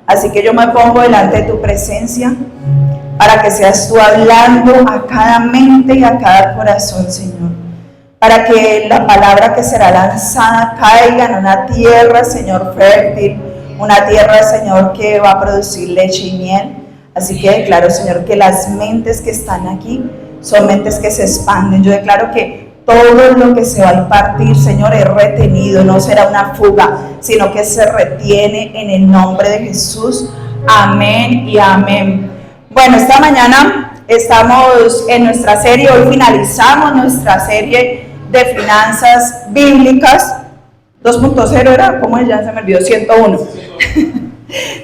Así que yo me pongo delante de tu presencia para que seas tú hablando a cada mente y a cada corazón, Señor. Para que la palabra que será lanzada caiga en una tierra, Señor, fértil, una tierra, Señor, que va a producir leche y miel. Así que declaro, Señor, que las mentes que están aquí son mentes que se expanden. Yo declaro que todo lo que se va a impartir, Señor, es retenido, no será una fuga, sino que se retiene en el nombre de Jesús. Amén y amén. Bueno, esta mañana estamos en nuestra serie, hoy finalizamos nuestra serie de finanzas bíblicas. 2.0 era, ¿cómo es? Ya se me olvidó, 101.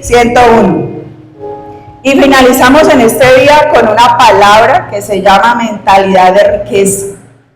101. Y finalizamos en este día con una palabra que se llama mentalidad de riqueza.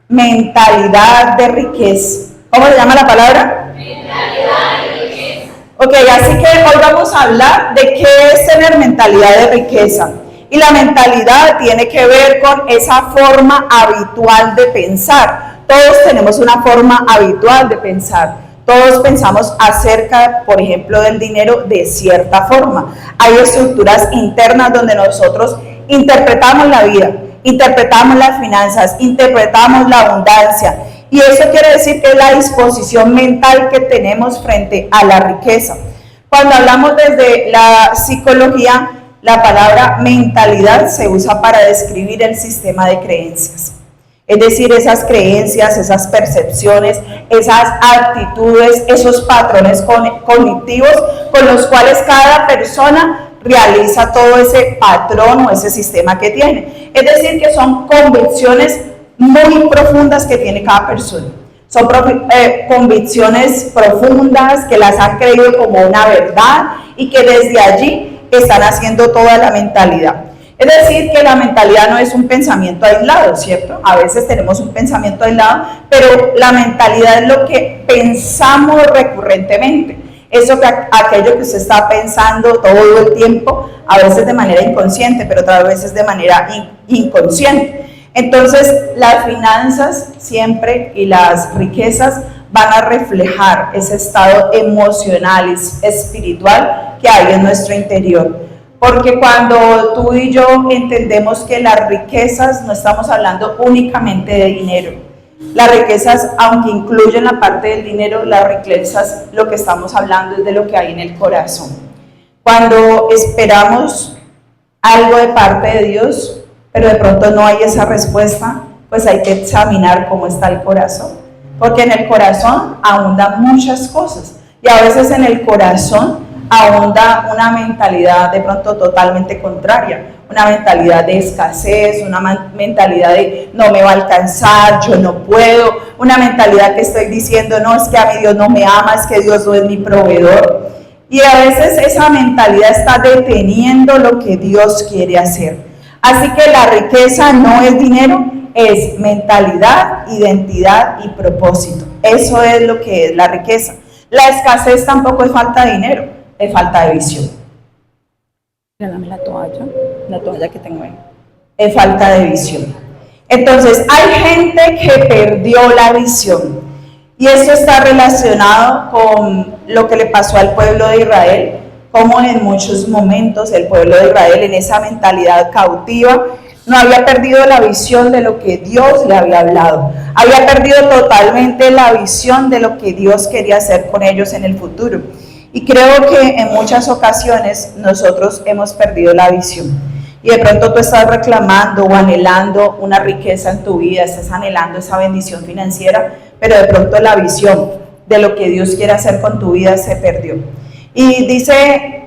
Mentalidad de riqueza. ¿Cómo se llama la palabra? Mentalidad de riqueza. Ok, así que hoy vamos a hablar de qué es tener mentalidad de riqueza. Y la mentalidad tiene que ver con esa forma habitual de pensar. Todos tenemos una forma habitual de pensar. Todos pensamos acerca, por ejemplo, del dinero de cierta forma. Hay estructuras internas donde nosotros interpretamos la vida, interpretamos las finanzas, interpretamos la abundancia. Y eso quiere decir que es la disposición mental que tenemos frente a la riqueza. Cuando hablamos desde la psicología, la palabra mentalidad se usa para describir el sistema de creencias. Es decir, esas creencias, esas percepciones, esas actitudes, esos patrones cognitivos con los cuales cada persona realiza todo ese patrón o ese sistema que tiene. Es decir, que son convicciones muy profundas que tiene cada persona. Son convicciones profundas que las han creído como una verdad y que desde allí están haciendo toda la mentalidad. Es decir, que la mentalidad no es un pensamiento aislado, ¿cierto? A veces tenemos un pensamiento aislado, pero la mentalidad es lo que pensamos recurrentemente. Eso que aquello que usted está pensando todo el tiempo, a veces de manera inconsciente, pero otras veces de manera inconsciente. Entonces, las finanzas siempre y las riquezas van a reflejar ese estado emocional y espiritual que hay en nuestro interior. Porque cuando tú y yo entendemos que las riquezas, no estamos hablando únicamente de dinero. Las riquezas, aunque incluyen la parte del dinero, las riquezas, lo que estamos hablando es de lo que hay en el corazón. Cuando esperamos algo de parte de Dios, pero de pronto no hay esa respuesta, pues hay que examinar cómo está el corazón. Porque en el corazón abundan muchas cosas. Y a veces en el corazón abunda una mentalidad de pronto totalmente contraria, una mentalidad de escasez, una mentalidad de no me va a alcanzar, yo no puedo, una mentalidad que estoy diciendo no, es que a mí Dios no me ama, es que Dios no es mi proveedor. Y a veces esa mentalidad está deteniendo lo que Dios quiere hacer. Así que la riqueza no es dinero, es mentalidad, identidad y propósito. Eso es lo que es la riqueza. La escasez tampoco es falta de dinero, es falta de visión. Dame la toalla que tengo ahí. Es falta de visión. Entonces, hay gente que perdió la visión. Y eso está relacionado con lo que le pasó al pueblo de Israel, como en muchos momentos el pueblo de Israel en esa mentalidad cautiva no había perdido la visión de lo que Dios le había hablado. Había perdido totalmente la visión de lo que Dios quería hacer con ellos en el futuro. Y creo que en muchas ocasiones nosotros hemos perdido la visión. Y de pronto tú estás reclamando o anhelando una riqueza en tu vida, estás anhelando esa bendición financiera, pero de pronto la visión de lo que Dios quiere hacer con tu vida se perdió. Y dice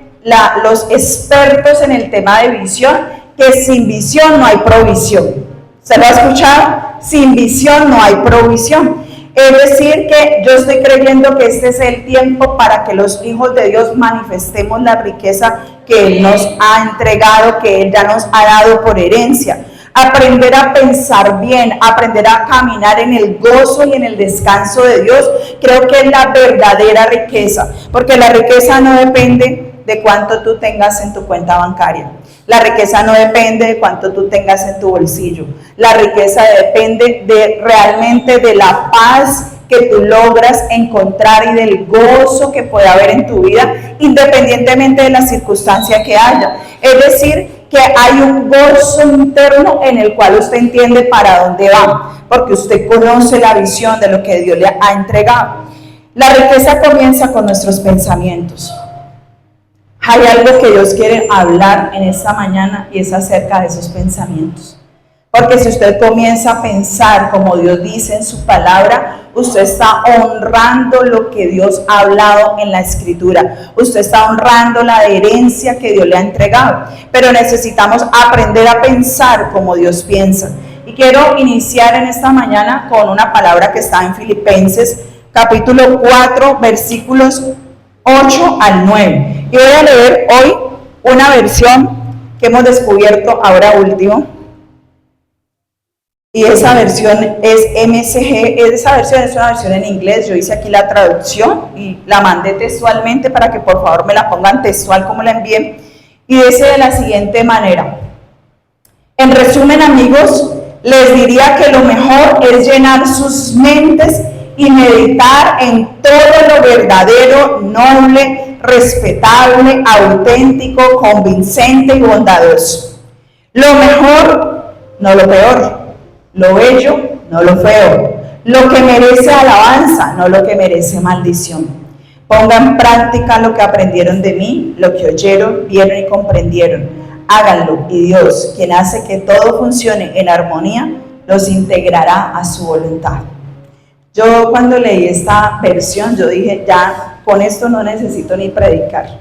los expertos en el tema de visión que sin visión no hay provisión. ¿Se lo ha escuchado? Sin visión no hay provisión. Es decir, que yo estoy creyendo que este es el tiempo para que los hijos de Dios manifestemos la riqueza que Él nos ha entregado, que Él ya nos ha dado por herencia. Aprender a pensar bien, aprender a caminar en el gozo y en el descanso de Dios, creo que es la verdadera riqueza, porque la riqueza no depende de cuánto tú tengas en tu cuenta bancaria. La riqueza no depende de cuánto tú tengas en tu bolsillo. La riqueza depende realmente de la paz que tú logras encontrar y del gozo que puede haber en tu vida, independientemente de la circunstancia que haya. Es decir, que hay un gozo interno en el cual usted entiende para dónde va, porque usted conoce la visión de lo que Dios le ha entregado. La riqueza comienza con nuestros pensamientos. Hay algo que Dios quiere hablar en esta mañana y es acerca de esos pensamientos. Porque si usted comienza a pensar como Dios dice en su palabra, usted está honrando lo que Dios ha hablado en la Escritura. Usted está honrando la herencia que Dios le ha entregado. Pero necesitamos aprender a pensar como Dios piensa. Y quiero iniciar en esta mañana con una palabra que está en Filipenses, capítulo 4, versículos 8 al 9. Y voy a leer hoy una versión que hemos descubierto ahora último. Y esa versión es MCG, esa versión es una versión en inglés. Yo hice aquí la traducción y la mandé textualmente para que por favor me la pongan textual como la envié. Y dice de la siguiente manera: en resumen, amigos, les diría que lo mejor es llenar sus mentes y meditar en todo lo verdadero, noble, respetable, auténtico, convincente y bondadoso. Lo mejor, no lo peor. Lo bello, no lo feo. Lo que merece alabanza, no lo que merece maldición. Pongan en práctica lo que aprendieron de mí, lo que oyeron, vieron y comprendieron. Háganlo y Dios, quien hace que todo funcione en armonía, los integrará a su voluntad. Yo cuando leí esta versión, yo dije, ya con esto no necesito ni predicar.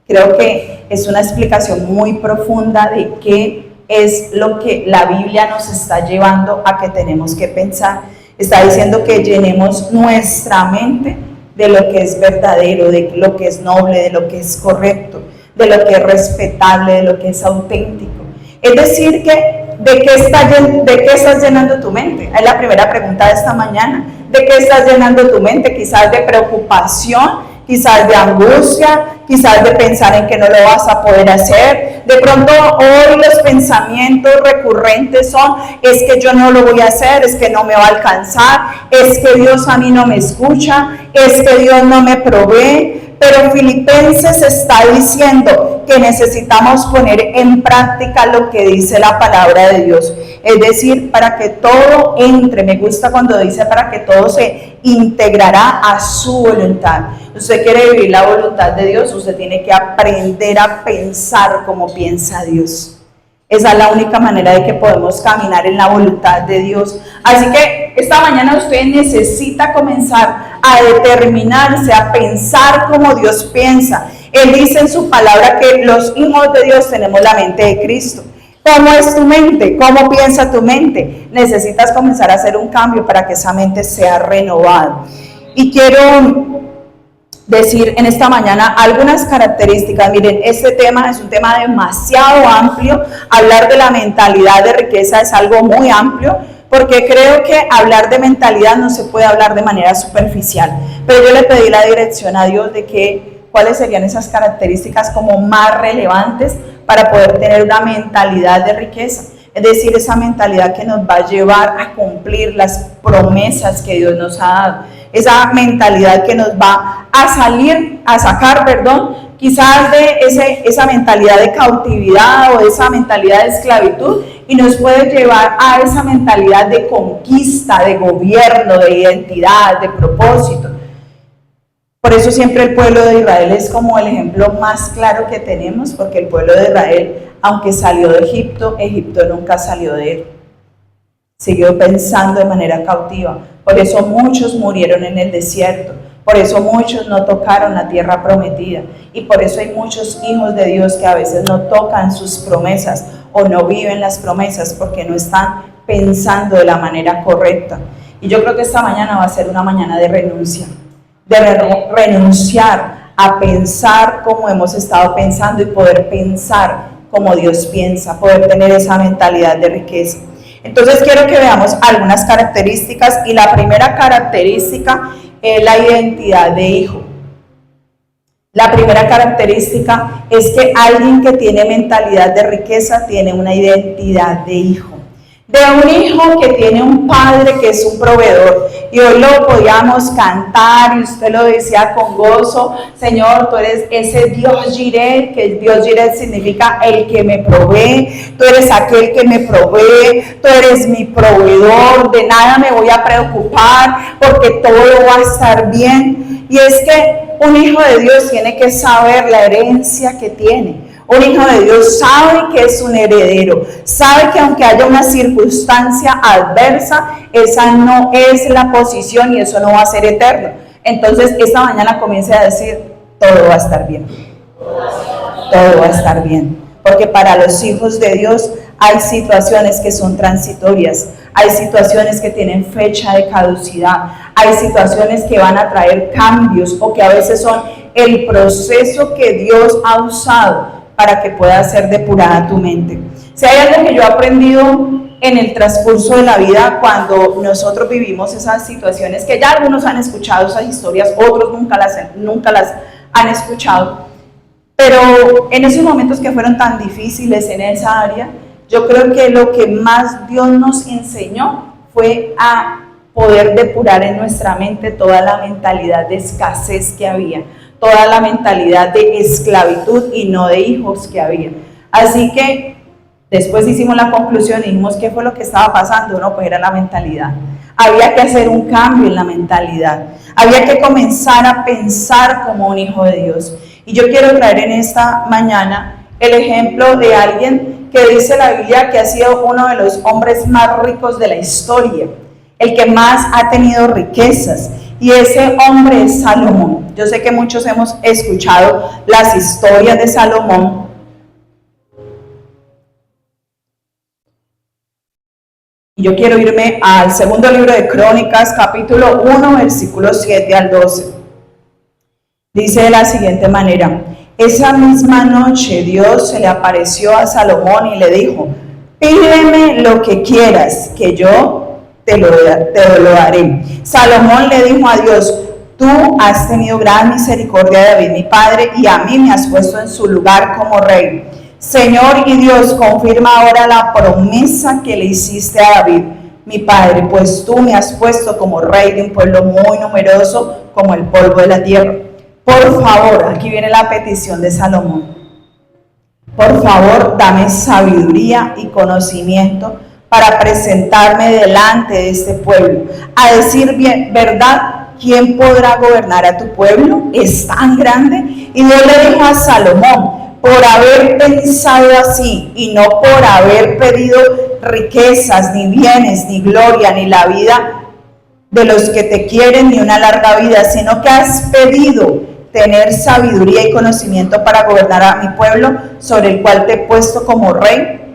Creo que es una explicación muy profunda de qué es lo que la Biblia nos está llevando a que tenemos que pensar. Está diciendo que llenemos nuestra mente de lo que es verdadero, de lo que es noble, de lo que es correcto, de lo que es respetable, de lo que es auténtico. Es decir, que ¿de qué estás llenando tu mente? Es la primera pregunta de esta mañana. ¿De qué estás llenando tu mente? Quizás de preocupación, quizás de angustia, quizás de pensar en que no lo vas a poder hacer. De pronto hoy los pensamientos recurrentes son: es que yo no lo voy a hacer, es que no me va a alcanzar, es que Dios a mí no me escucha, es que Dios no me provee. Pero Filipenses está diciendo que necesitamos poner en práctica lo que dice la palabra de Dios. Es decir, para que todo entre, me gusta cuando dice para que todo se integrará a su voluntad. Usted quiere vivir la voluntad de Dios, usted tiene que aprender a pensar como piensa Dios. Esa es la única manera de que podemos caminar en la voluntad de Dios. Así que esta mañana usted necesita comenzar a determinarse, a pensar como Dios piensa. Él dice en su palabra que los hijos de Dios tenemos la mente de Cristo. ¿Cómo es tu mente? ¿Cómo piensa tu mente? Necesitas comenzar a hacer un cambio para que esa mente sea renovada. Y quiero decir en esta mañana algunas características. Miren, este tema es un tema demasiado amplio. Hablar de la mentalidad de riqueza es algo muy amplio, porque creo que hablar de mentalidad no se puede hablar de manera superficial. Pero yo le pedí la dirección a Dios de cuáles serían esas características como más relevantes para poder tener una mentalidad de riqueza. Es decir, esa mentalidad que nos va a llevar a cumplir las promesas que Dios nos ha dado. Esa mentalidad que nos va a sacar, quizás de esa mentalidad de cautividad o esa mentalidad de esclavitud, y nos puede llevar a esa mentalidad de conquista, de gobierno, de identidad, de propósito. Por eso siempre el pueblo de Israel es como el ejemplo más claro que tenemos, porque el pueblo de Israel, aunque salió de Egipto, Egipto nunca salió de él. Siguió pensando de manera cautiva. Por eso muchos murieron en el desierto. Por eso muchos no tocaron la tierra prometida. Y por eso hay muchos hijos de Dios que a veces no tocan sus promesas o no viven las promesas porque no están pensando de la manera correcta. Y yo creo que esta mañana va a ser una mañana de renuncia. De renunciar a pensar como hemos estado pensando y poder pensar como Dios piensa, poder tener esa mentalidad de riqueza. Entonces quiero que veamos algunas características, y la primera característica es la identidad de hijo. La primera característica es que alguien que tiene mentalidad de riqueza tiene una identidad de hijo. de un hijo que tiene un padre que es un proveedor. Y hoy lo podíamos cantar y usted lo decía con gozo: Señor, tú eres ese Dios Jireh, que Dios Jireh significa el que me provee, tú eres aquel que me provee, tú eres mi proveedor, de nada me voy a preocupar porque todo va a estar bien. Y es que un hijo de Dios tiene que saber la herencia que tiene. Un hijo de Dios sabe que es un heredero, sabe que aunque haya una circunstancia adversa, esa no es la posición y eso no va a ser eterno. Entonces esta mañana comience a decir: todo va a estar bien, todo va a estar bien, porque para los hijos de Dios hay situaciones que son transitorias, hay situaciones que tienen fecha de caducidad, hay situaciones que van a traer cambios o que a veces son el proceso que Dios ha usado para que pueda ser depurada tu mente. Si hay algo que yo he aprendido en el transcurso de la vida, cuando nosotros vivimos esas situaciones, que ya algunos han escuchado esas historias, otros nunca las han escuchado, pero en esos momentos que fueron tan difíciles en esa área, yo creo que lo que más Dios nos enseñó fue a poder depurar en nuestra mente toda la mentalidad de escasez que había, toda la mentalidad de esclavitud y no de hijos que había. Así que después hicimos la conclusión y dijimos: ¿qué fue lo que estaba pasando? No, pues era la mentalidad. Había que hacer un cambio en la mentalidad. Había que comenzar a pensar como un hijo de Dios. Y yo quiero traer en esta mañana el ejemplo de alguien que dice la Biblia que ha sido uno de los hombres más ricos de la historia, el que más ha tenido riquezas. Y ese hombre es Salomón. Yo sé que muchos hemos escuchado las historias de Salomón. Yo quiero irme al segundo libro de Crónicas, capítulo 1, versículos 7 al 12. Dice de la siguiente manera: esa misma noche Dios se le apareció a Salomón y le dijo: pídeme lo que quieras, que yo te lo daré. Salomón le dijo a Dios: tú has tenido gran misericordia de David mi padre, y a mí me has puesto en su lugar como rey. Señor y Dios, confirma ahora la promesa que le hiciste a David mi padre, pues tú me has puesto como rey de un pueblo muy numeroso como el polvo de la tierra. Por favor, aquí viene la petición de Salomón: por favor, dame sabiduría y conocimiento para presentarme delante de este pueblo, a decir bien, verdad, ¿quién podrá gobernar a tu pueblo? Es tan grande. Y Dios le dijo a Salomón: por haber pensado así y no por haber pedido riquezas, ni bienes, ni gloria, ni la vida de los que te quieren, ni una larga vida, sino que has pedido tener sabiduría y conocimiento para gobernar a mi pueblo, sobre el cual te he puesto como rey,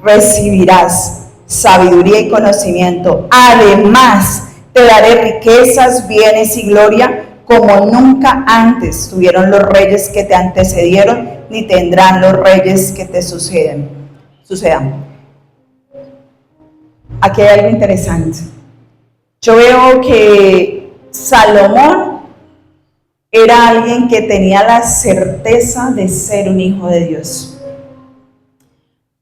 recibirás sabiduría y conocimiento. Además, te daré riquezas, bienes y gloria, como nunca antes tuvieron los reyes que te antecedieron, ni tendrán los reyes que te sucedan. Aquí hay algo interesante. Yo veo que Salomón era alguien que tenía la certeza de ser un hijo de Dios.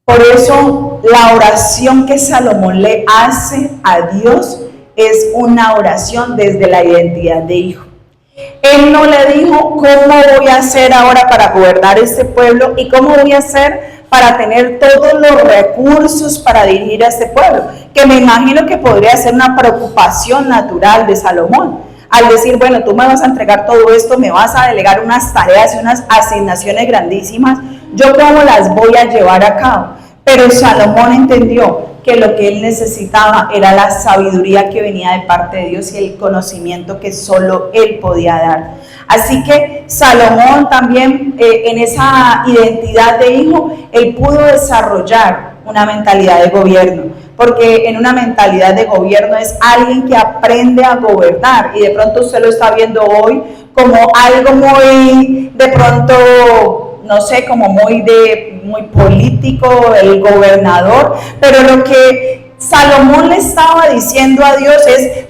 Por eso la oración que Salomón le hace a Dios es una oración desde la identidad de hijo. Él no le dijo: ¿cómo voy a hacer ahora para gobernar este pueblo? ¿Y cómo voy a hacer para tener todos los recursos para dirigir a este pueblo? Que me imagino que podría ser una preocupación natural de Salomón. Al decir: bueno, tú me vas a entregar todo esto, me vas a delegar unas tareas y unas asignaciones grandísimas, ¿yo cómo las voy a llevar a cabo? Pero Salomón entendió que lo que él necesitaba era la sabiduría que venía de parte de Dios y el conocimiento que solo él podía dar. Así que Salomón también, en esa identidad de hijo, él pudo desarrollar una mentalidad de gobierno, porque en una mentalidad de gobierno es alguien que aprende a gobernar, y de pronto usted lo está viendo hoy como algo muy, de pronto, no sé, como muy político, el gobernador, pero lo que Salomón le estaba diciendo a Dios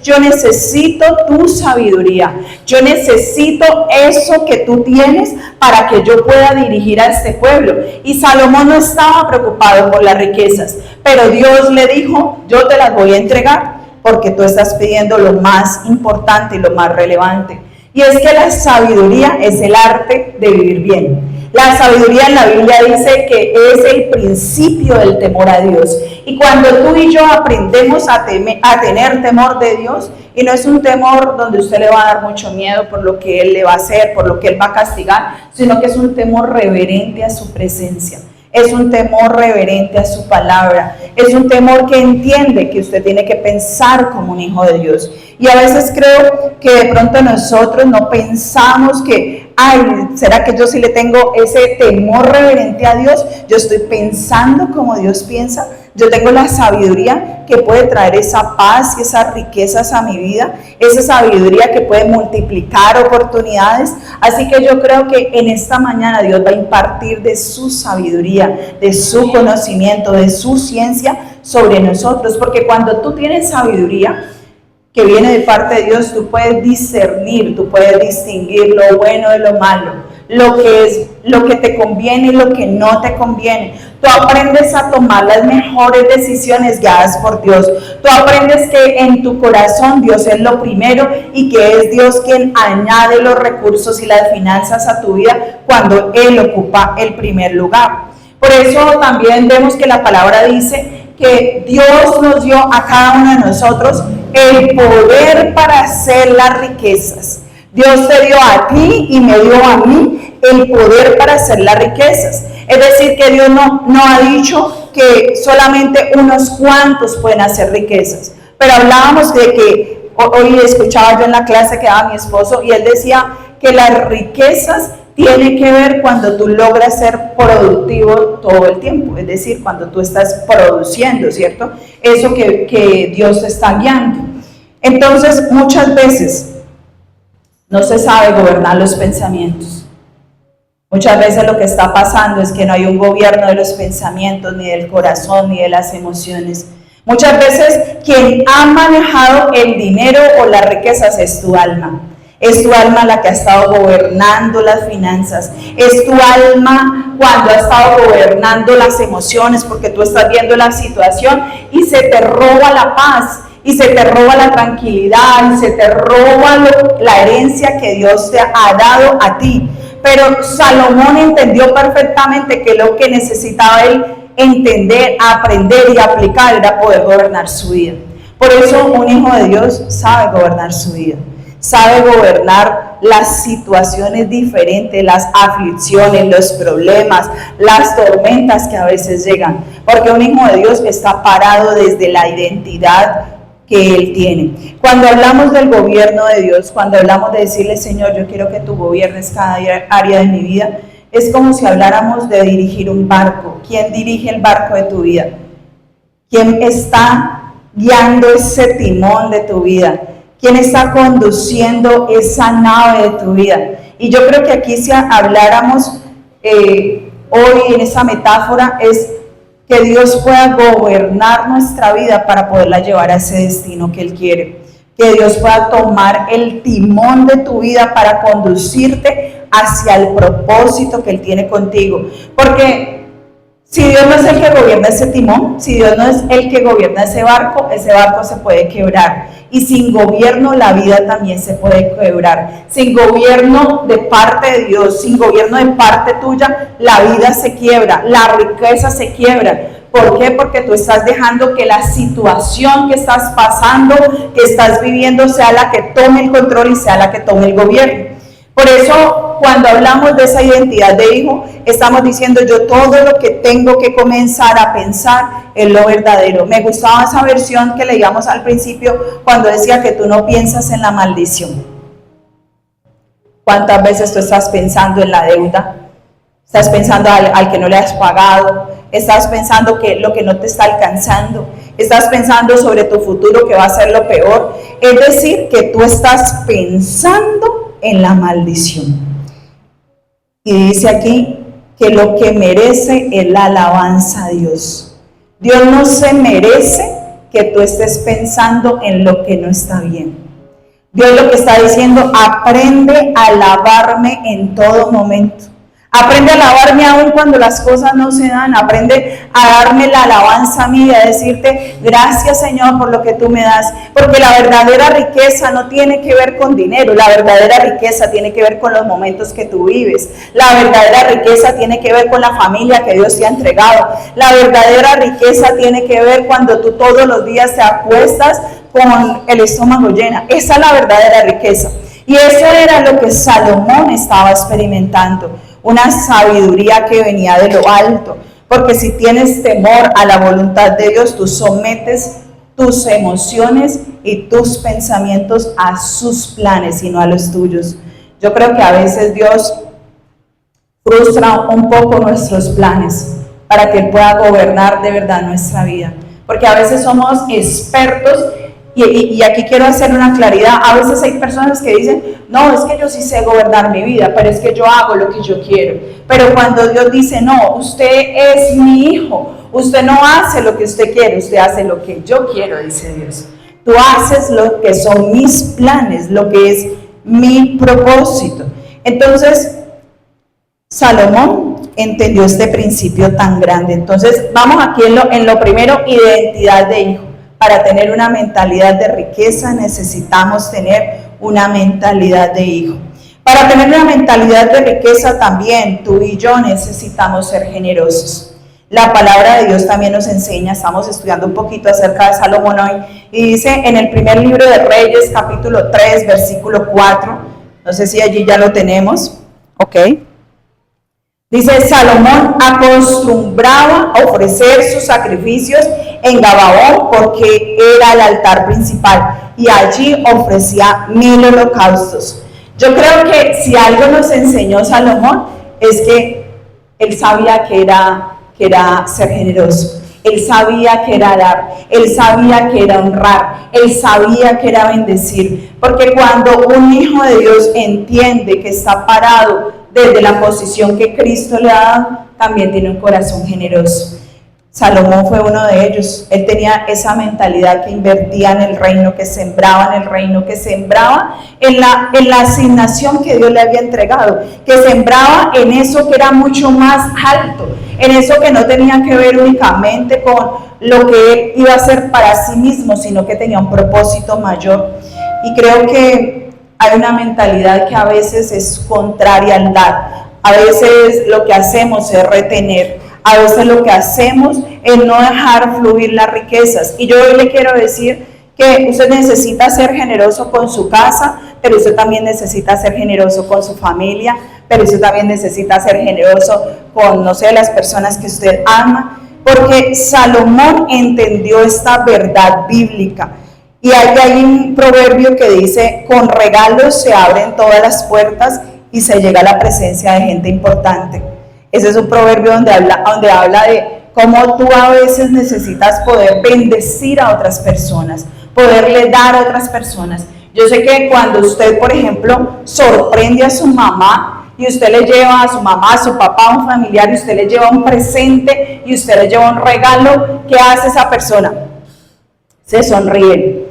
yo necesito tu sabiduría, yo necesito eso que tú tienes para que yo pueda dirigir a este pueblo. Y Salomón no estaba preocupado por las riquezas, pero Dios le dijo, yo te las voy a entregar porque tú estás pidiendo lo más importante y lo más relevante. Y es que la sabiduría es el arte de vivir bien. La sabiduría en la Biblia dice que es el principio del temor a Dios. Y cuando tú y yo aprendemos a tener temor de Dios, y no es un temor donde usted le va a dar mucho miedo por lo que Él le va a hacer, por lo que Él va a castigar, sino que es un temor reverente a su presencia. Es un temor reverente a su palabra. Es un temor que entiende que usted tiene que pensar como un hijo de Dios. Y a veces creo que de pronto nosotros no pensamos que, ¿será que yo sí le tengo ese temor reverente a Dios? Yo estoy pensando como Dios piensa. Yo tengo la sabiduría que puede traer esa paz y esas riquezas a mi vida, esa sabiduría que puede multiplicar oportunidades. Así que yo creo que en esta mañana Dios va a impartir de su sabiduría, de su conocimiento, de su ciencia sobre nosotros, porque cuando tú tienes sabiduría que viene de parte de Dios, tú puedes discernir, tú puedes distinguir lo bueno de lo malo, lo que te conviene y lo que no te conviene. Tú aprendes a tomar las mejores decisiones guiadas por Dios. Tú aprendes que en tu corazón Dios es lo primero y que es Dios quien añade los recursos y las finanzas a tu vida cuando Él ocupa el primer lugar. Por eso también vemos que la palabra dice que Dios nos dio a cada uno de nosotros el poder para hacer las riquezas. Dios te dio a ti y me dio a mí el poder para hacer las riquezas. Es decir, que Dios no ha dicho que solamente unos cuantos pueden hacer riquezas. Pero hablábamos de que, hoy escuchaba yo en la clase que daba mi esposo, y él decía que las riquezas tienen que ver cuando tú logras ser productivo todo el tiempo. Es decir, cuando tú estás produciendo, ¿cierto? Eso que Dios te está guiando. Entonces, muchas veces no se sabe gobernar los pensamientos. Muchas veces lo que está pasando es que no hay un gobierno de los pensamientos, ni del corazón, ni de las emociones. Muchas veces quien ha manejado el dinero o las riquezas es tu alma. Es tu alma la que ha estado gobernando las finanzas. Es tu alma cuando ha estado gobernando las emociones, porque tú estás viendo la situación y se te roba la paz. Y se te roba la tranquilidad, y se te roba la herencia que Dios te ha dado a ti. Pero Salomón entendió perfectamente que lo que necesitaba él entender, aprender y aplicar era poder gobernar su vida. Por eso un hijo de Dios sabe gobernar su vida, sabe gobernar las situaciones diferentes, las aflicciones, los problemas, las tormentas que a veces llegan. Porque un hijo de Dios está parado desde la identidad que Él tiene. Cuando hablamos del gobierno de Dios, cuando hablamos de decirle, Señor, yo quiero que tú gobiernes cada área de mi vida, es como si habláramos de dirigir un barco. ¿Quién dirige el barco de tu vida? ¿Quién está guiando ese timón de tu vida? ¿Quién está conduciendo esa nave de tu vida? Y yo creo que aquí si habláramos hoy en esa metáfora es que Dios pueda gobernar nuestra vida para poderla llevar a ese destino que Él quiere. Que Dios pueda tomar el timón de tu vida para conducirte hacia el propósito que Él tiene contigo. Porque si Dios no es el que gobierna ese timón, si Dios no es el que gobierna ese barco se puede quebrar. Y sin gobierno la vida también se puede quebrar. Sin gobierno de parte de Dios, sin gobierno de parte tuya, la vida se quiebra, la riqueza se quiebra. ¿Por qué? Porque tú estás dejando que la situación que estás pasando, que estás viviendo, sea la que tome el control y sea la que tome el gobierno. Por eso, cuando hablamos de esa identidad de hijo, estamos diciendo yo todo lo que tengo que comenzar a pensar es lo verdadero. Me gustaba esa versión que leíamos al principio cuando decía que tú no piensas en la maldición. ¿Cuántas veces tú estás pensando en la deuda? Estás pensando al que no le has pagado, estás pensando que lo que no te está alcanzando, estás pensando sobre tu futuro que va a ser lo peor. Es decir, que tú estás pensando en la maldición. Y dice aquí que lo que merece es la alabanza a Dios. Dios no se merece que tú estés pensando en lo que no está bien. Dios lo que está diciendo, aprende a alabarme en todo momento. Aprende a alabarme aún cuando las cosas no se dan. Aprende a darme la alabanza mía, a decirte gracias, Señor, por lo que tú me das. Porque la verdadera riqueza no tiene que ver con dinero. La verdadera riqueza tiene que ver con los momentos que tú vives. La verdadera riqueza tiene que ver con la familia que Dios te ha entregado. La verdadera riqueza tiene que ver cuando tú todos los días te acuestas con el estómago lleno. Esa es la verdadera riqueza. Y eso era lo que Salomón estaba experimentando. Una sabiduría que venía de lo alto, porque si tienes temor a la voluntad de Dios, tú sometes tus emociones y tus pensamientos a sus planes y no a los tuyos. Yo creo que a veces Dios frustra un poco nuestros planes para que Él pueda gobernar de verdad nuestra vida, porque a veces somos expertos. Y aquí quiero hacer una claridad. A veces hay personas que dicen, no, es que yo sí sé gobernar mi vida, pero es que yo hago lo que yo quiero. Pero cuando Dios dice, no, usted es mi hijo, usted no hace lo que usted quiere, usted hace lo que yo quiero, dice Dios. Tú haces lo que son mis planes, lo que es mi propósito. Entonces, Salomón entendió este principio tan grande. Entonces, vamos aquí en lo primero, identidad de hijo. Para tener una mentalidad de riqueza necesitamos tener una mentalidad de hijo. Para tener una mentalidad de riqueza también tú y yo necesitamos ser generosos. La palabra de Dios también nos enseña, estamos estudiando un poquito acerca de Salomón hoy, y dice en el primer libro de Reyes, capítulo 3, versículo 4, no sé si allí ya lo tenemos, ok. Dice, Salomón acostumbraba a ofrecer sus sacrificios en Gabaón porque era el altar principal y allí ofrecía 1000 holocaustos. Yo creo que si algo nos enseñó Salomón es que él sabía que era ser generoso, él sabía que era dar, él sabía que era honrar, él sabía que era bendecir, porque cuando un hijo de Dios entiende que está parado desde la posición que Cristo le ha dado, también tiene un corazón generoso. Salomón fue uno de ellos. Él tenía esa mentalidad que invertía en el reino, que sembraba en el reino, que sembraba en la asignación que Dios le había entregado, que sembraba en eso que era mucho más alto, en eso que no tenía que ver únicamente con lo que él iba a hacer para sí mismo, sino que tenía un propósito mayor. Y creo que hay una mentalidad que a veces es contraria al dar. A veces lo que hacemos es retener. A veces lo que hacemos es no dejar fluir las riquezas. Y yo hoy le quiero decir que usted necesita ser generoso con su casa, pero usted también necesita ser generoso con su familia, pero usted también necesita ser generoso con, no sé, las personas que usted ama, porque Salomón entendió esta verdad bíblica. Y hay un proverbio que dice, con regalos se abren todas las puertas y se llega a la presencia de gente importante. Ese es un proverbio donde habla de cómo tú a veces necesitas poder bendecir a otras personas, poderle dar a otras personas. Yo sé que cuando usted, por ejemplo, sorprende a su mamá y usted le lleva a su mamá, a su papá, a un familiar, y usted le lleva un presente y usted le lleva un regalo, ¿qué hace esa persona? Se sonríe,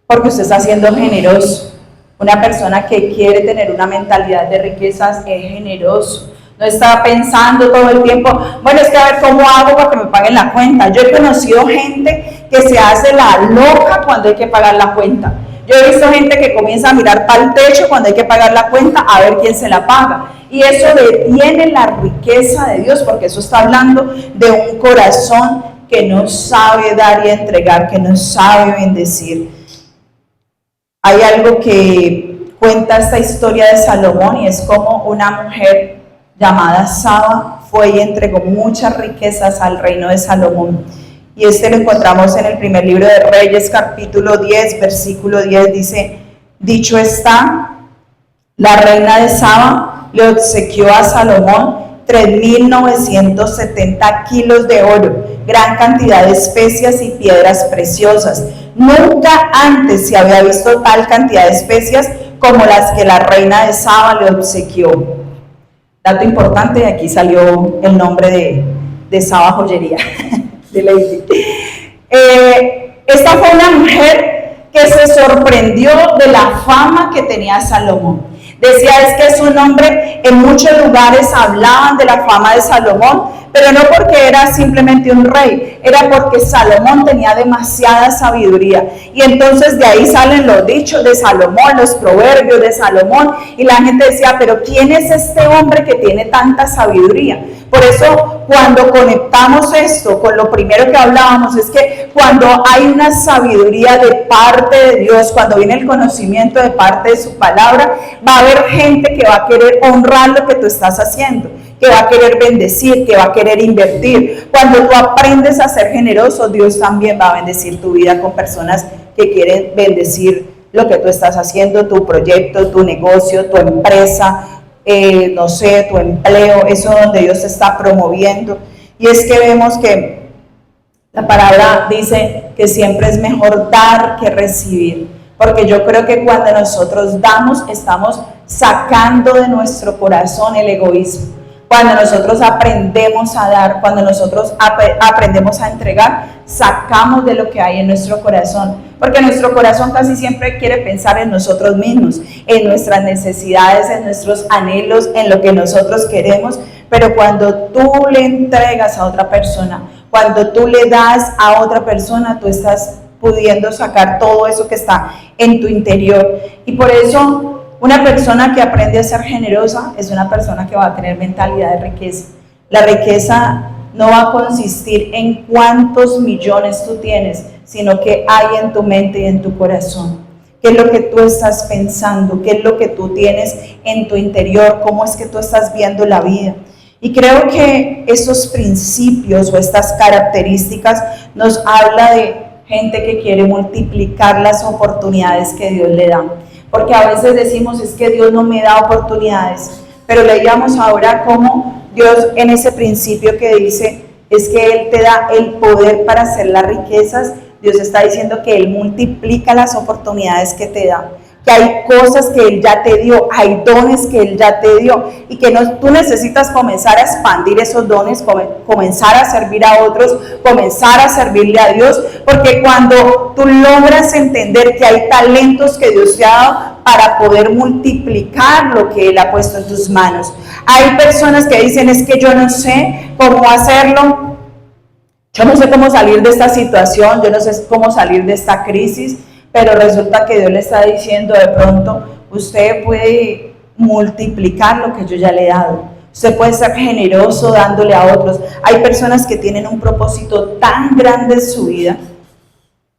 porque usted está siendo generoso. Una persona que quiere tener una mentalidad de riquezas es generoso. No está pensando todo el tiempo, bueno, es que a ver cómo hago para que me paguen la cuenta. Yo he conocido gente que se hace la loca cuando hay que pagar la cuenta. Yo he visto gente que comienza a mirar para el techo cuando hay que pagar la cuenta a ver quién se la paga. Y eso detiene la riqueza de Dios, porque eso está hablando de un corazón que no sabe dar y entregar, que no sabe bendecir. Hay algo que cuenta esta historia de Salomón y es como una mujer llamada Saba fue y entregó muchas riquezas al reino de Salomón. Y lo encontramos en el primer libro de Reyes, capítulo 10, versículo 10, dice, dicho está, la reina de Saba le obsequió a Salomón 3.970 kilos de oro, gran cantidad de especias y piedras preciosas. Nunca antes se había visto tal cantidad de especias como las que la reina de Saba le obsequió. Dato importante, aquí salió el nombre de Saba Joyería, de Lady. Esta fue una mujer que se sorprendió de la fama que tenía Salomón. Decía, es que su nombre, en muchos lugares hablaban de la fama de Salomón, pero no porque era simplemente un rey, era porque Salomón tenía demasiada sabiduría. Y entonces de ahí salen los dichos de Salomón, los proverbios de Salomón, y la gente decía, pero ¿quién es este hombre que tiene tanta sabiduría? Por eso, cuando conectamos esto con lo primero que hablábamos, es que cuando hay una sabiduría de parte de Dios, cuando viene el conocimiento de parte de su palabra, va a haber gente que va a querer honrar lo que tú estás haciendo, que va a querer bendecir, que va a querer invertir. Cuando tú aprendes a ser generoso, Dios también va a bendecir tu vida con personas que quieren bendecir lo que tú estás haciendo, tu proyecto, tu negocio, tu empresa, no sé, tu empleo, eso donde Dios te está promoviendo. Y es que vemos que la palabra dice que siempre es mejor dar que recibir, porque yo creo que cuando nosotros damos, estamos sacando de nuestro corazón el egoísmo. Cuando nosotros aprendemos a dar, cuando nosotros aprendemos a entregar, sacamos de lo que hay en nuestro corazón. Porque nuestro corazón casi siempre quiere pensar en nosotros mismos, en nuestras necesidades, en nuestros anhelos, en lo que nosotros queremos. Pero cuando tú le entregas a otra persona, cuando tú le das a otra persona, tú estás pudiendo sacar todo eso que está en tu interior. Y por eso una persona que aprende a ser generosa es una persona que va a tener mentalidad de riqueza. La riqueza no va a consistir en cuántos millones tú tienes, sino que hay en tu mente y en tu corazón. ¿Qué es lo que tú estás pensando? ¿Qué es lo que tú tienes en tu interior? ¿Cómo es que tú estás viendo la vida? Y creo que esos principios o estas características nos habla de gente que quiere multiplicar las oportunidades que Dios le da. Porque a veces decimos, es que Dios no me da oportunidades, pero leíamos ahora cómo Dios en ese principio que dice, es que Él te da el poder para hacer las riquezas. Dios está diciendo que Él multiplica las oportunidades que te da, que hay cosas que Él ya te dio, hay dones que Él ya te dio, y que tú necesitas comenzar a expandir esos dones, comenzar a servir a otros, comenzar a servirle a Dios, porque cuando tú logras entender que hay talentos que Dios te ha dado para poder multiplicar lo que Él ha puesto en tus manos. Hay personas que dicen, es que yo no sé cómo hacerlo, yo no sé cómo salir de esta situación, yo no sé cómo salir de esta crisis, pero resulta que Dios le está diciendo de pronto, usted puede multiplicar lo que yo ya le he dado. Usted puede ser generoso dándole a otros. Hay personas que tienen un propósito tan grande en su vida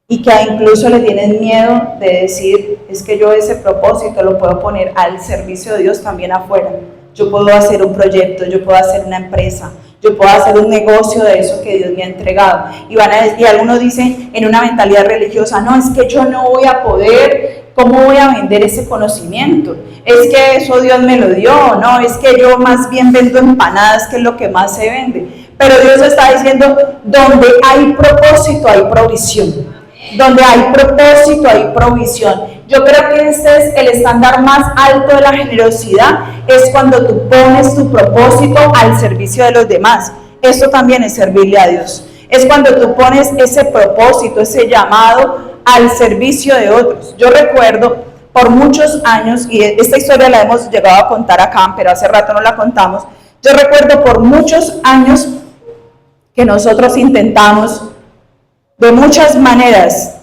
y que incluso le tienen miedo de decir, es que yo ese propósito lo puedo poner al servicio de Dios también afuera. Yo puedo hacer un proyecto, yo puedo hacer una empresa, yo puedo hacer un negocio de eso que Dios me ha entregado. Y algunos dicen en una mentalidad religiosa, no, es que yo no voy a poder, ¿cómo voy a vender ese conocimiento? Es que eso Dios me lo dio, no, es que yo más bien vendo empanadas, que es lo que más se vende. Pero Dios está diciendo, donde hay propósito hay provisión. Donde hay propósito hay provisión. Yo creo que este es el estándar más alto de la generosidad, es cuando tú pones tu propósito al servicio de los demás. Esto también es servirle a Dios. Es cuando tú pones ese propósito, ese llamado al servicio de otros. Yo recuerdo por muchos años, y esta historia la hemos llegado a contar acá, pero hace rato no la contamos. Yo recuerdo por muchos años que nosotros intentamos de muchas maneras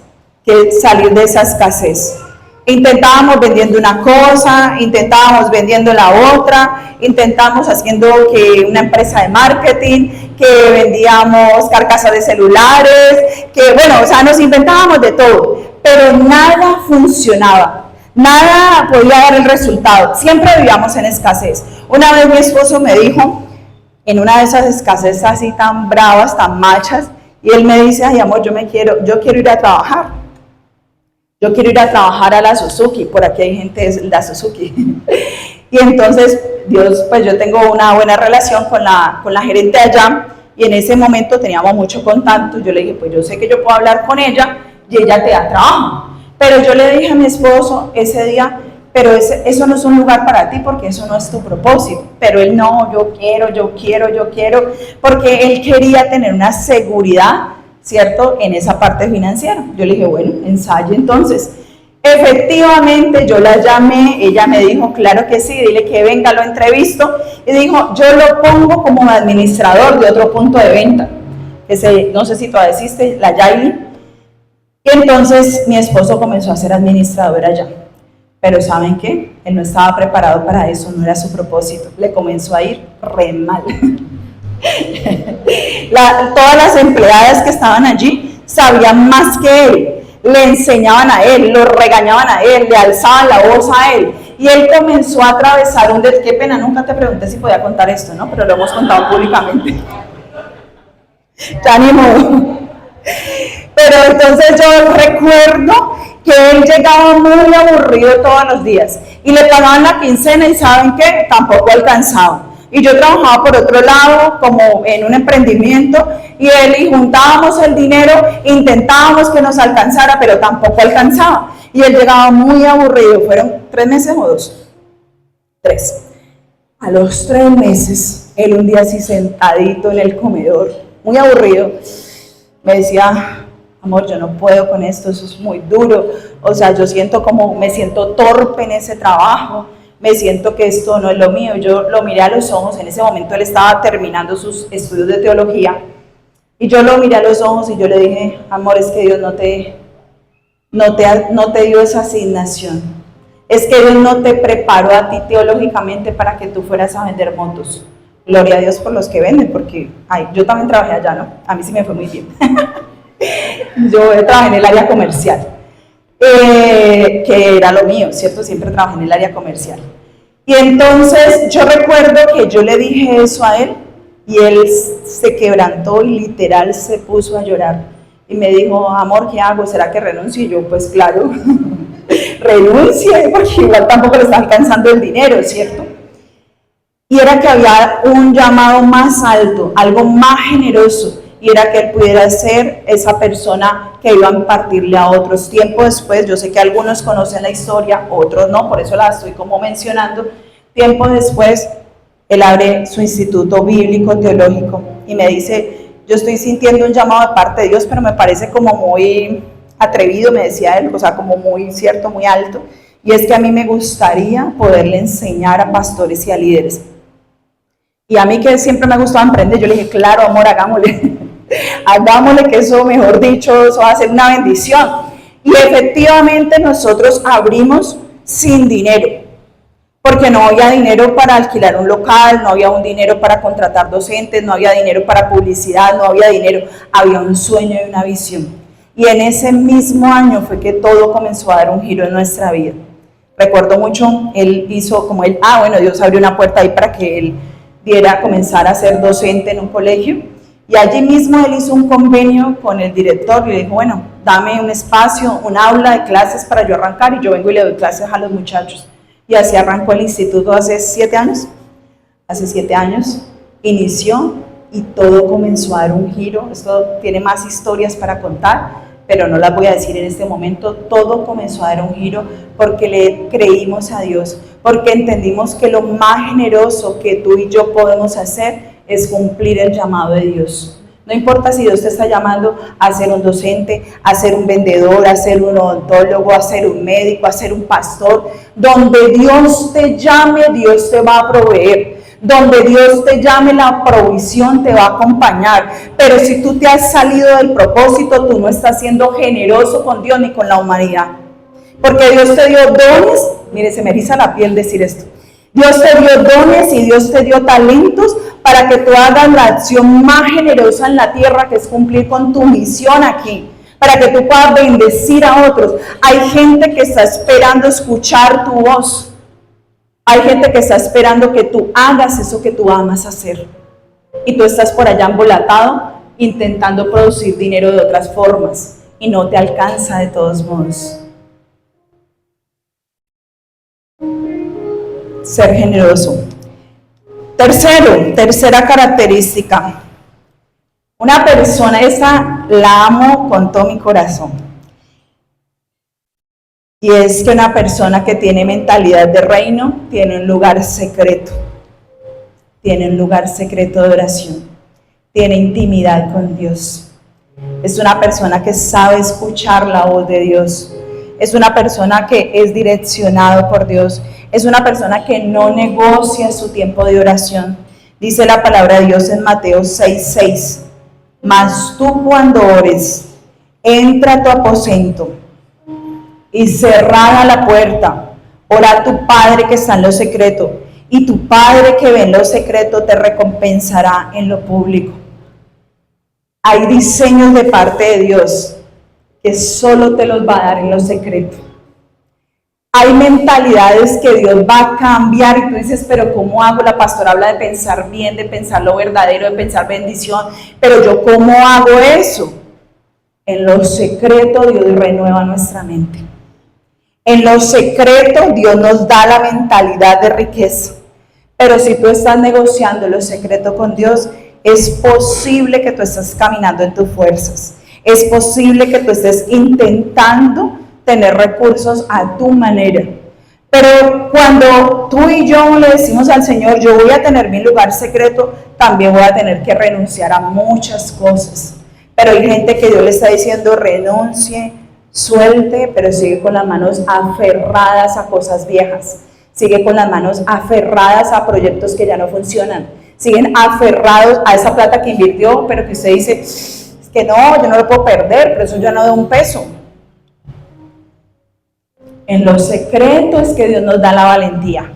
que salir de esa escasez. Intentábamos vendiendo una cosa, intentábamos vendiendo la otra, intentamos haciendo que una empresa de marketing, que vendíamos carcasas de celulares, que bueno, o sea, nos inventábamos de todo, pero nada funcionaba, nada podía dar el resultado, siempre vivíamos en escasez. Una vez mi esposo me dijo, en una de esas escasez así tan bravas, tan machas, y él me dice, ay amor, yo quiero ir a trabajar. Yo quiero ir a trabajar a la Suzuki, por aquí hay gente de la Suzuki. Y entonces, Dios, pues yo tengo una buena relación con la gerente allá, y en ese momento teníamos mucho contacto. Yo le dije, pues yo sé que yo puedo hablar con ella, y ella te da trabajo. Pero yo le dije a mi esposo ese día, pero eso no es un lugar para ti, porque eso no es tu propósito. Pero él, no, yo quiero, porque él quería tener una seguridad ¿cierto? En esa parte financiera. Yo le dije, bueno, ensaye entonces. Efectivamente, yo la llamé, ella me dijo, claro que sí, dile que venga, lo entrevisto, y dijo, yo lo pongo como administrador de otro punto de venta, que no sé si todavía existe, la Yaili. Y entonces mi esposo comenzó a ser administrador allá. Pero ¿saben qué? Él no estaba preparado para eso, no era su propósito. Le comenzó a ir re mal. Todas las empleadas que estaban allí sabían más que él. Le enseñaban a él, lo regañaban a él, le alzaban la voz a él. Y él comenzó a atravesar qué pena, nunca te pregunté si podía contar esto, ¿no? Pero lo hemos contado públicamente. Ya ni modo. Pero entonces yo recuerdo que él llegaba muy aburrido todos los días y le pagaban la quincena y ¿saben qué? Tampoco alcanzaba. Y yo trabajaba por otro lado como en un emprendimiento y juntábamos el dinero, intentábamos que nos alcanzara, pero tampoco alcanzaba. Y él llegaba muy aburrido, fueron 3 meses o 2, 3. A los 3 meses, él un día así sentadito en el comedor, muy aburrido, me decía, amor, yo no puedo con esto, eso es muy duro, o sea, me siento torpe en ese trabajo, me siento que esto no es lo mío. Yo lo miré a los ojos, en ese momento él estaba terminando sus estudios de teología, y yo lo miré a los ojos y yo le dije, amor, es que Dios no te dio esa asignación, es que Dios no te preparó a ti teológicamente para que tú fueras a vender motos. Gloria a Dios por los que venden, porque yo también trabajé allá, ¿no? A mí sí me fue muy bien. Yo trabajé en el área comercial, que era lo mío, ¿cierto? Siempre trabajé en el área comercial. Y entonces yo recuerdo que yo le dije eso a él y él se quebrantó y literal se puso a llorar. Y me dijo, amor, ¿qué hago? ¿Será que renuncio? Y yo, pues claro, renuncie, porque igual tampoco le está alcanzando el dinero, ¿cierto? Y era que había un llamado más alto, algo más generoso, y era que él pudiera ser esa persona que iba a impartirle a otros. Tiempo después, yo sé que algunos conocen la historia, otros no, por eso la estoy como mencionando. Tiempo después, él abre su instituto bíblico teológico y me dice, yo estoy sintiendo un llamado de parte de Dios, pero me parece como muy atrevido, me decía él, o sea, como muy cierto, muy alto, y es que a mí me gustaría poderle enseñar a pastores y a líderes. Y a mí que siempre me ha gustado emprender, yo le dije, claro, amor, hagámosle, hagámosle, que eso, mejor dicho, eso va a ser una bendición. Y efectivamente nosotros abrimos sin dinero, porque no había dinero para alquilar un local, no había un dinero para contratar docentes, no había dinero para publicidad, no había dinero, había un sueño y una visión. Y en ese mismo año fue que todo comenzó a dar un giro en nuestra vida. Recuerdo mucho, él hizo como Dios abrió una puerta ahí para que él comenzar a ser docente en un colegio, y allí mismo él hizo un convenio con el director y le dijo, bueno, dame un espacio, un aula de clases para yo arrancar, y yo vengo y le doy clases a los muchachos. Y así arrancó el instituto hace 7 años. Hace 7 años inició y todo comenzó a dar un giro. Esto tiene más historias para contar, pero no las voy a decir en este momento. Todo comenzó a dar un giro porque le creímos a Dios, porque entendimos que lo más generoso que tú y yo podemos hacer es cumplir el llamado de Dios. No importa si Dios te está llamando a ser un docente, a ser un vendedor, a ser un odontólogo, a ser un médico, a ser un pastor. Donde Dios te llame, Dios te va a proveer. Donde Dios te llame, la provisión te va a acompañar. Pero si tú te has salido del propósito, tú no estás siendo generoso con Dios ni con la humanidad. Porque Dios te dio dones. Mire, se me eriza la piel decir esto. Dios te dio dones y Dios te dio talentos para que tú hagas la acción más generosa en la tierra, que es cumplir con tu misión aquí, para que tú puedas bendecir a otros. Hay gente que está esperando escuchar tu voz. Hay gente que está esperando que tú hagas eso que tú amas hacer. Y tú estás por allá embolatado, intentando producir dinero de otras formas, y no te alcanza de todos modos. Ser generoso. Tercera característica. Una persona, esa la amo con todo mi corazón. Y es que una persona que tiene mentalidad de reino tiene un lugar secreto. Tiene un lugar secreto de oración. Tiene intimidad con Dios. Es una persona que sabe escuchar la voz de Dios. Es una persona que es direccionado por Dios. Es una persona que no negocia su tiempo de oración. Dice la palabra de Dios en Mateo 6:6. Mas tú cuando ores, entra a tu aposento y cerrada la puerta, ora a tu Padre que está en lo secreto, y tu Padre que ve en lo secreto te recompensará en lo público. Hay diseños de parte de Dios que solo te los va a dar en lo secreto. Hay mentalidades que Dios va a cambiar y tú dices, pero ¿cómo hago? La pastora habla de pensar bien, de pensar lo verdadero, de pensar bendición, pero yo ¿cómo hago eso? En lo secreto Dios renueva nuestra mente. En lo secreto Dios nos da la mentalidad de riqueza. Pero si tú estás negociando lo secreto con Dios, es posible que tú estés caminando en tus fuerzas. Es posible que tú estés intentando tener recursos a tu manera. Pero cuando tú y yo le decimos al Señor, yo voy a tener mi lugar secreto, también voy a tener que renunciar a muchas cosas. Pero hay gente que Dios le está diciendo, renuncie, suelte, pero sigue con las manos aferradas a cosas viejas. Sigue con las manos aferradas a proyectos que ya no funcionan. Siguen aferrados a esa plata que invirtió, pero que usted dice, es que no, yo no lo puedo perder, pero eso ya no da un peso. En lo secreto es que Dios nos da la valentía.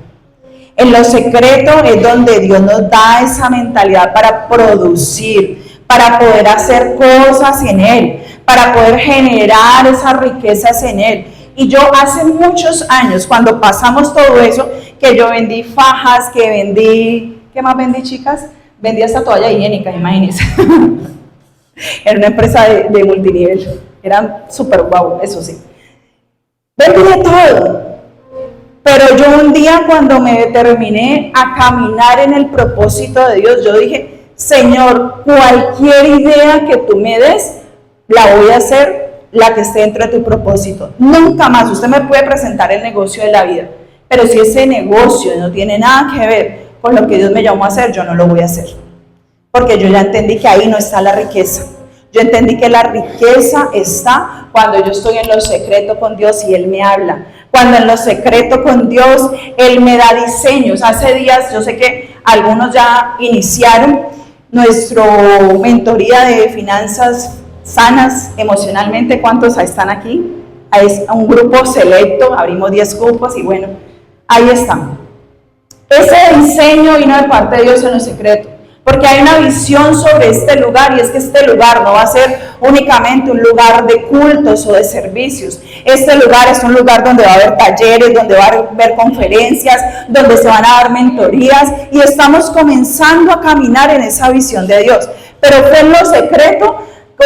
En lo secreto es donde Dios nos da esa mentalidad para producir, para poder hacer cosas en Él, para poder generar esas riquezas en Él. Y yo hace muchos años, cuando pasamos todo eso, que yo vendí fajas, que vendí, ¿qué más vendí, chicas? Vendí hasta toalla higiénica, imagínense. Era una empresa de multinivel, era súper guau, eso sí. Vendí de todo. Pero yo un día cuando me determiné a caminar en el propósito de Dios, yo dije, Señor, cualquier idea que tú me des, la voy a hacer la que esté dentro de tu propósito. Nunca más, usted me puede presentar el negocio de la vida, pero si ese negocio no tiene nada que ver con lo que Dios me llamó a hacer, yo no lo voy a hacer. Porque yo ya entendí que ahí no está la riqueza. Yo entendí que la riqueza está cuando yo estoy en lo secreto con Dios y Él me habla. Cuando en lo secreto con Dios, Él me da diseños. Hace días, yo sé que algunos ya iniciaron nuestra mentoría de finanzas sanas emocionalmente. ¿Cuántos están aquí? Es un grupo selecto, abrimos 10 cupos y bueno, ahí están. Ese diseño vino de parte de Dios en lo secreto. Porque hay una visión sobre este lugar y es que este lugar no va a ser únicamente un lugar de cultos o de servicios. Este lugar es un lugar donde va a haber talleres, donde va a haber conferencias, donde se van a dar mentorías y estamos comenzando a caminar en esa visión de Dios. Pero fue en lo secreto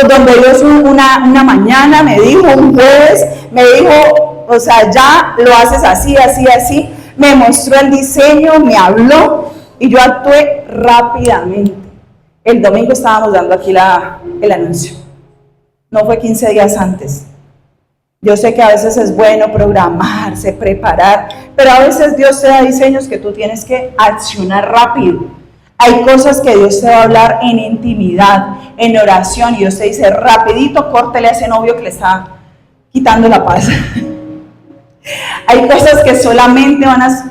donde Dios una mañana me dijo, un jueves, me dijo, o sea, ya lo haces así, así, así. Me mostró el diseño, me habló. Y yo actué rápidamente. El domingo estábamos dando aquí el anuncio. No fue 15 días antes. Yo sé que a veces es bueno programarse, preparar, pero a veces Dios te da diseños que tú tienes que accionar rápido. Hay cosas que Dios te va a hablar en intimidad, en oración, y Dios te dice, rapidito, córtele a ese novio que le está quitando la paz. Hay cosas que solamente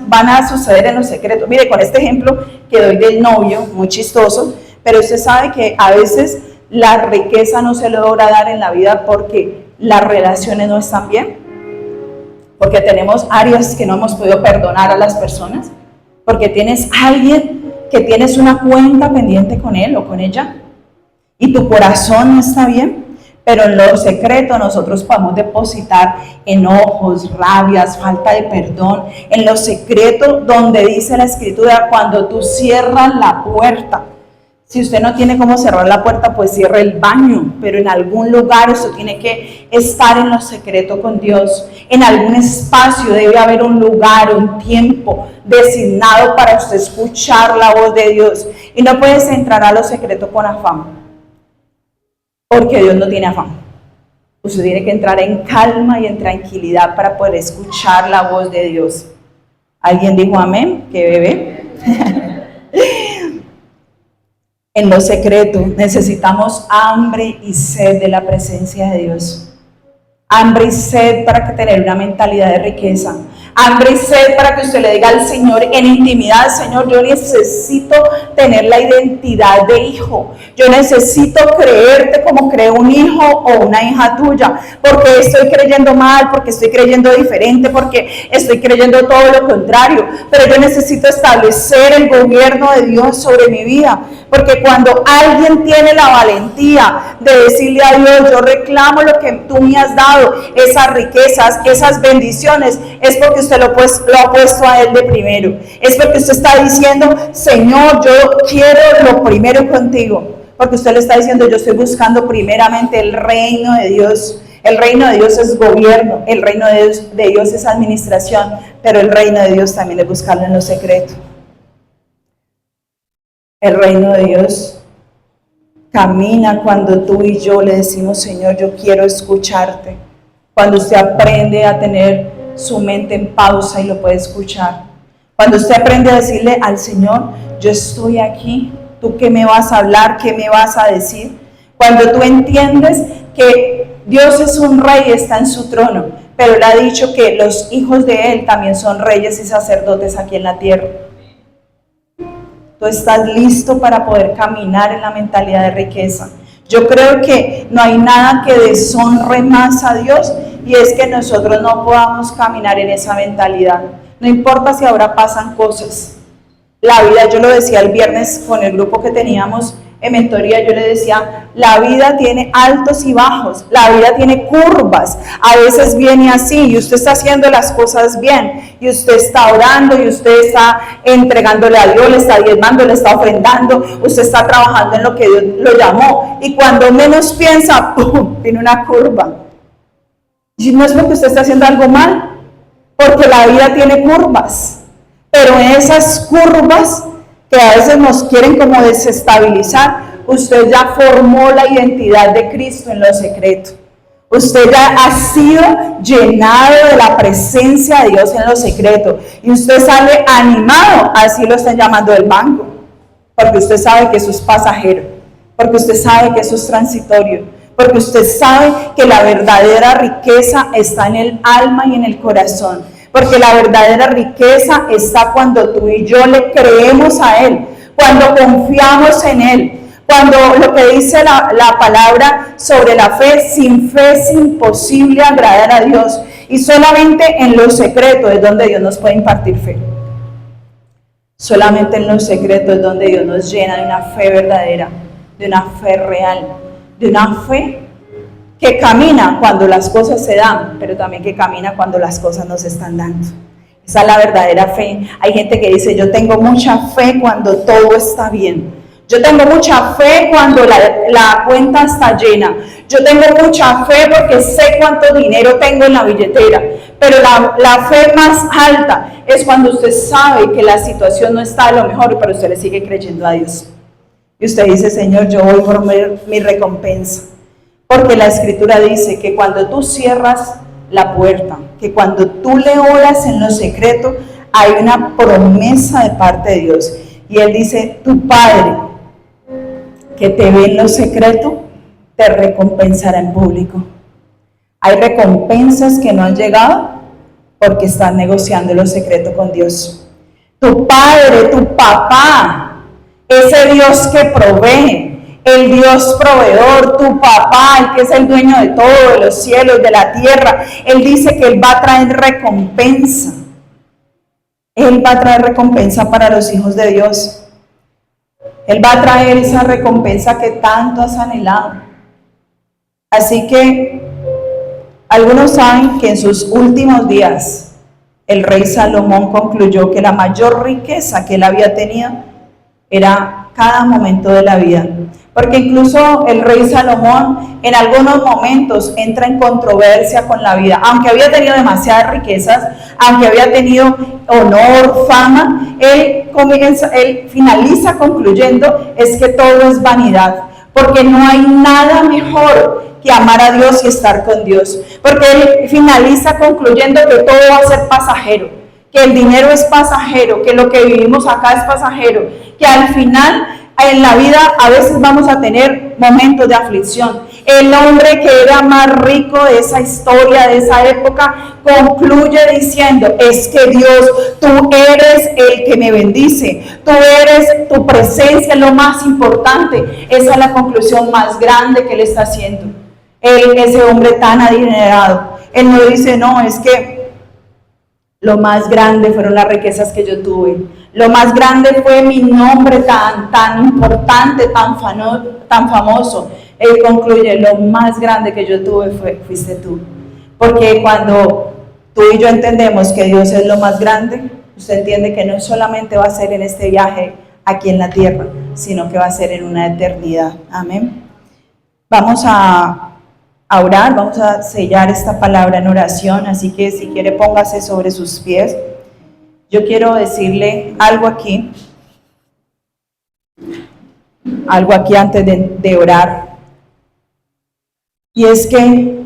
van a suceder en lo secreto. Mire, con este ejemplo que doy del novio, muy chistoso, pero usted sabe que a veces la riqueza no se logra dar en la vida porque las relaciones no están bien, porque tenemos áreas que no hemos podido perdonar a las personas, porque tienes alguien que tienes una cuenta pendiente con él o con ella y tu corazón no está bien. Pero en lo secreto nosotros podemos depositar enojos, rabias, falta de perdón. En lo secreto donde dice la Escritura, cuando tú cierras la puerta. Si usted no tiene cómo cerrar la puerta, pues cierre el baño. Pero en algún lugar usted tiene que estar en lo secreto con Dios. En algún espacio debe haber un lugar, un tiempo designado para usted escuchar la voz de Dios. Y no puedes entrar a lo secreto con afán. Porque Dios no tiene afán. Usted tiene que entrar en calma y en tranquilidad para poder escuchar la voz de Dios. ¿Alguien dijo amén? ¿Qué bebé? En lo secreto necesitamos hambre y sed de la presencia de Dios. Hambre y sed para tener una mentalidad de riqueza. Hambre y sed para que usted le diga al Señor en intimidad: Señor, yo necesito tener la identidad de hijo. Yo necesito creerte como cree un hijo o una hija tuya. Porque estoy creyendo mal, porque estoy creyendo diferente, porque estoy creyendo todo lo contrario. Pero yo necesito establecer el gobierno de Dios sobre mi vida. Porque cuando alguien tiene la valentía de decirle a Dios: yo reclamo lo que tú me has dado, esas riquezas, esas bendiciones, es porque usted lo ha puesto a Él de primero. Es porque usted está diciendo: Señor, yo quiero lo primero contigo. Porque usted le está diciendo: yo estoy buscando primeramente el reino de Dios. El reino de Dios es gobierno, el reino de Dios es administración, pero el reino de Dios también es buscarlo en lo secreto. El reino de Dios camina cuando tú y yo le decimos: Señor, yo quiero escucharte. Cuando usted aprende a tener su mente en pausa y lo puede escuchar. Cuando usted aprende a decirle al Señor: yo estoy aquí, ¿tú qué me vas a hablar? ¿Qué me vas a decir? Cuando tú entiendes que Dios es un rey y está en su trono, pero Él ha dicho que los hijos de Él también son reyes y sacerdotes aquí en la tierra. Tú estás listo para poder caminar en la mentalidad de riqueza. Yo creo que no hay nada que deshonre más a Dios, y es que nosotros no podamos caminar en esa mentalidad. No importa si ahora pasan cosas. La vida, yo lo decía el viernes con el grupo que teníamos en mentoría, yo le decía: la vida tiene altos y bajos, la vida tiene curvas, a veces viene así y usted está haciendo las cosas bien, y usted está orando, y usted está entregándole a Dios, le está diezmando, le está ofrendando, usted está trabajando en lo que Dios lo llamó, y cuando menos piensa, ¡pum!, viene una curva. Y no es porque usted está haciendo algo mal, porque la vida tiene curvas, pero en esas curvas que a veces nos quieren como desestabilizar, usted ya formó la identidad de Cristo en lo secreto. Usted ya ha sido llenado de la presencia de Dios en lo secreto, y usted sale animado, así lo están llamando del banco, porque usted sabe que eso es pasajero, porque usted sabe que eso es transitorio, porque usted sabe que la verdadera riqueza está en el alma y en el corazón. Porque la verdadera riqueza está cuando tú y yo le creemos a Él, cuando confiamos en Él, cuando lo que dice la palabra sobre la fe: sin fe es imposible agradar a Dios, y solamente en lo secreto es donde Dios nos puede impartir fe. Solamente en lo secreto es donde Dios nos llena de una fe verdadera, de una fe real, de una fe que camina cuando las cosas se dan, pero también que camina cuando las cosas no se están dando. Esa es la verdadera fe. Hay gente que dice: yo tengo mucha fe cuando todo está bien. Yo tengo mucha fe cuando la cuenta está llena. Yo tengo mucha fe porque sé cuánto dinero tengo en la billetera. Pero la fe más alta es cuando usted sabe que la situación no está a lo mejor, pero usted le sigue creyendo a Dios. Y usted dice: Señor, yo voy por mi recompensa. Porque la Escritura dice que cuando tú cierras la puerta, que cuando tú le oras en lo secreto, hay una promesa de parte de Dios. Y Él dice: tu Padre, que te ve en lo secreto, te recompensará en público. Hay recompensas que no han llegado porque están negociando en lo secreto con Dios. Tu Padre, tu papá, ese Dios que provee, el Dios proveedor, tu papá, el que es el dueño de todo, de los cielos, de la tierra, Él dice que Él va a traer recompensa. Él va a traer recompensa para los hijos de Dios. Él va a traer esa recompensa que tanto has anhelado. Así que algunos saben que en sus últimos días el rey Salomón concluyó que la mayor riqueza que él había tenido era cada momento de la vida. Porque incluso el rey Salomón en algunos momentos entra en controversia con la vida. Aunque había tenido demasiadas riquezas, aunque había tenido honor, fama, él finaliza concluyendo: es que todo es vanidad. Porque no hay nada mejor que amar a Dios y estar con Dios. Porque él finaliza concluyendo que todo va a ser pasajero, que el dinero es pasajero, que lo que vivimos acá es pasajero, que al final En la vida a veces vamos a tener momentos de aflicción. El hombre que era más rico de esa historia, de esa época, concluye diciendo, es que Dios, tú eres el que me bendice, tu presencia es lo más importante. Esa es la conclusión más grande que él está haciendo. Ese hombre tan adinerado, él no dice, no, es que lo más grande fueron las riquezas que yo tuve. Lo más grande fue mi nombre tan importante, tan famoso. Él concluye, lo más grande que yo tuve fuiste tú. Porque cuando tú y yo entendemos que Dios es lo más grande, usted entiende que no solamente va a ser en este viaje aquí en la tierra, sino que va a ser en una eternidad. Amén. Vamos a orar, vamos a sellar esta palabra en oración, así que si quiere póngase sobre sus pies. Yo quiero decirle algo aquí antes de orar, y es que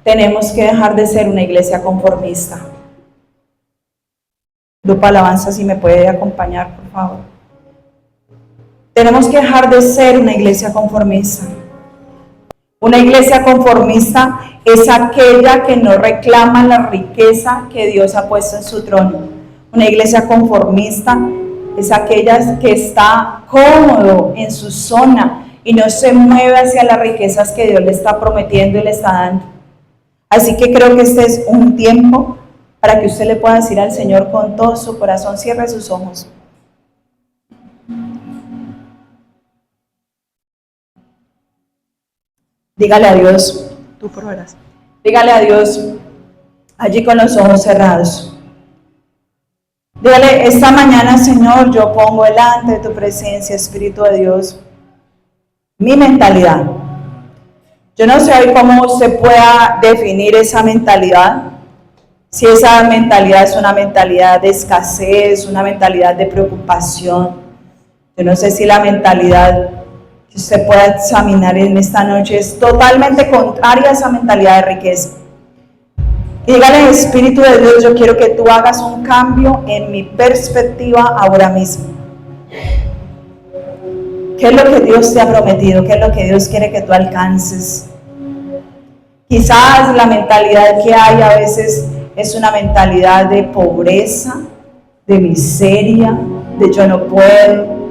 tenemos que dejar de ser una iglesia conformista. Grupo Alabanza, si me puede acompañar, por favor. Tenemos que dejar de ser una iglesia conformista. Una iglesia conformista es aquella que no reclama la riqueza que Dios ha puesto en su trono. Una iglesia conformista es aquella que está cómodo en su zona y no se mueve hacia las riquezas que Dios le está prometiendo y le está dando. Así que creo que este es un tiempo para que usted le pueda decir al Señor con todo su corazón, cierre sus ojos. Dígale a Dios, tú probarás. Dígale a Dios, allí con los ojos cerrados. Dígale, esta mañana, Señor, yo pongo delante de tu presencia, Espíritu de Dios, mi mentalidad. Yo no sé hoy cómo usted pueda definir esa mentalidad. Si esa mentalidad es una mentalidad de escasez, una mentalidad de preocupación. Yo no sé si la mentalidad que usted pueda examinar en esta noche es totalmente contraria a esa mentalidad de riqueza. Y dígale, Espíritu de Dios, yo quiero que tú hagas un cambio en mi perspectiva ahora mismo. ¿Qué es lo que Dios te ha prometido? ¿Qué es lo que Dios quiere que tú alcances? Quizás la mentalidad que hay a veces es una mentalidad de pobreza, de miseria, de yo no puedo.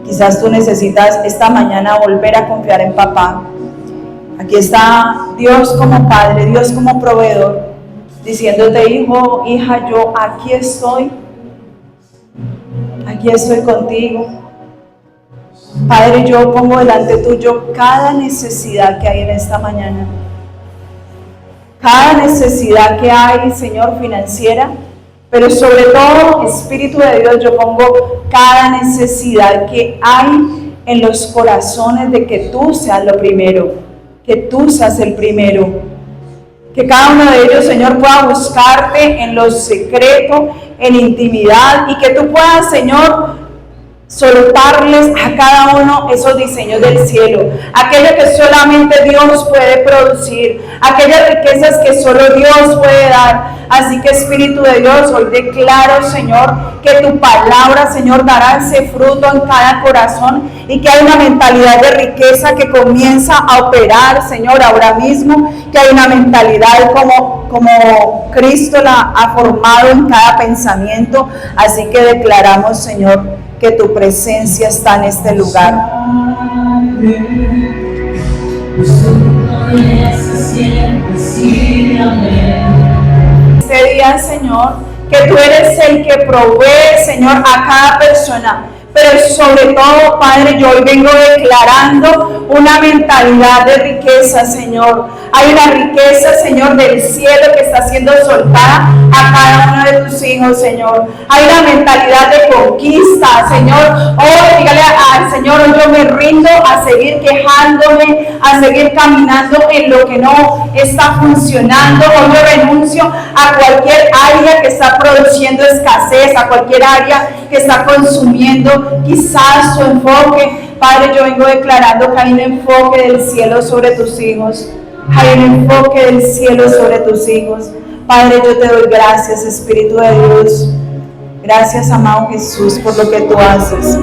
Quizás tú necesitas esta mañana volver a confiar en papá. Aquí está Dios como Padre, Dios como proveedor, diciéndote, hijo, hija, yo aquí estoy contigo. Padre, yo pongo delante tuyo cada necesidad que hay en esta mañana. Cada necesidad que hay, Señor, financiera, pero sobre todo, Espíritu de Dios, yo pongo cada necesidad que hay en los corazones de que tú seas lo primero, que tú seas el primero. Que cada uno de ellos, Señor, pueda buscarte en lo secreto, en intimidad, y que tú puedas, Señor, soltarles a cada uno esos diseños del cielo, aquello que solamente Dios puede producir, aquellas riquezas que solo Dios puede dar. Así que, Espíritu de Dios, hoy declaro, Señor, que tu palabra, Señor, dará ese fruto en cada corazón, y que hay una mentalidad de riqueza que comienza a operar, Señor, ahora mismo, que hay una mentalidad como Cristo la ha formado en cada pensamiento. Así que declaramos, Señor, que tu presencia está en este lugar. Este día, Señor, que tú eres el que provee, Señor, a cada persona. Pero sobre todo, Padre, yo hoy vengo declarando una mentalidad de riqueza, Señor. Hay una riqueza, Señor, del cielo que está siendo soltada a cada uno de tus hijos, Señor. Hay una mentalidad de conquista, Señor. Hoy, dígale al Señor, hoy yo me rindo a seguir quejándome, a seguir caminando en lo que no está funcionando. Hoy yo renuncio a cualquier área que está produciendo escasez, a cualquier área que está consumiendo quizás su enfoque. Padre, yo vengo declarando que hay un enfoque del cielo sobre tus hijos. Hay un enfoque del cielo sobre tus hijos. Padre, yo te doy gracias, Espíritu de Dios. Gracias, amado Jesús, por lo que tú haces.